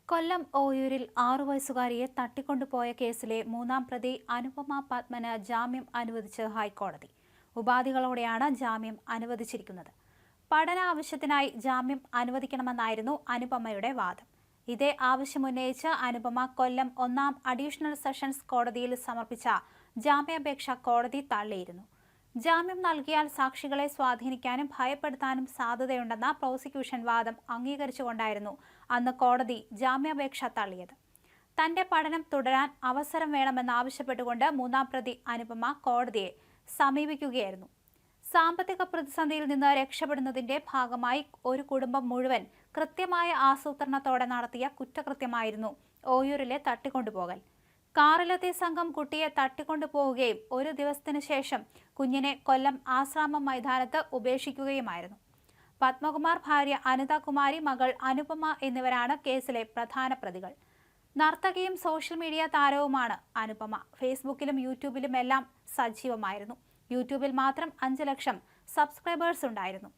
കൊല്ലം ഓയൂരിൽ 6 വയസ്സുകാരിയെ തട്ടിക്കൊണ്ടുപോയ കേസിലെ മൂന്നാം പ്രതി അനുപമ പത്മന് ജാമ്യം അനുവദിച്ച് ഹൈക്കോടതി. ഉപാധികളോടെയാണ് ജാമ്യം അനുവദിച്ചിരിക്കുന്നത്. പഠന ആവശ്യത്തിനായി ജാമ്യം അനുവദിക്കണമെന്നായിരുന്നു അനുപമയുടെ വാദം. ഇതേ ആവശ്യമുന്നയിച്ച് അനുപമ കൊല്ലം 1-ാം അഡീഷണൽ സെഷൻസ് കോടതിയിൽ സമർപ്പിച്ച ജാമ്യാപേക്ഷ കോടതി തള്ളിയിരുന്നു. ജാമ്യം നൽകിയാൽ സാക്ഷികളെ സ്വാധീനിക്കാനും ഭയപ്പെടുത്താനും സാധ്യതയുണ്ടെന്ന പ്രോസിക്യൂഷൻ വാദം അംഗീകരിച്ചുകൊണ്ടായിരുന്നു അന്ന് കോടതി ജാമ്യാപേക്ഷ തള്ളിയത്. തന്റെ പഠനം തുടരാൻ അവസരം വേണമെന്നാവശ്യപ്പെട്ടുകൊണ്ട് മൂന്നാം പ്രതി അനുപമ കോടതിയെ സമീപിക്കുകയായിരുന്നു. സാമ്പത്തിക പ്രതിസന്ധിയിൽ നിന്ന് രക്ഷപ്പെടുന്നതിന്റെ ഭാഗമായി ഒരു കുടുംബം മുഴുവൻ കൃത്യമായ ആസൂത്രണത്തോടെ നടത്തിയ കുറ്റകൃത്യമായിരുന്നു ഓയൂരിലെ തട്ടിക്കൊണ്ടുപോകൽ. കാറിലെത്തിയ സംഘം കുട്ടിയെ തട്ടിക്കൊണ്ടുപോവുകയും ഒരു ദിവസത്തിനു ശേഷം കുഞ്ഞിനെ കൊല്ലം ആശ്രാമം മൈതാനത്ത് ഉപേക്ഷിക്കുകയുമായിരുന്നു. പത്മകുമാർ ഭാര്യ അനിതകുമാരി, മകൾ അനുപമ എന്നിവരാണ് കേസിലെ പ്രധാന പ്രതികൾ. നർത്തകിയും സോഷ്യൽ മീഡിയ താരവുമാണ് അനുപമ. ഫേസ്ബുക്കിലും യൂട്യൂബിലുമെല്ലാം സജീവമായിരുന്നു. യൂട്യൂബിൽ മാത്രം 5 ലക്ഷം സബ്സ്ക്രൈബേഴ്സ് ഉണ്ടായിരുന്നു.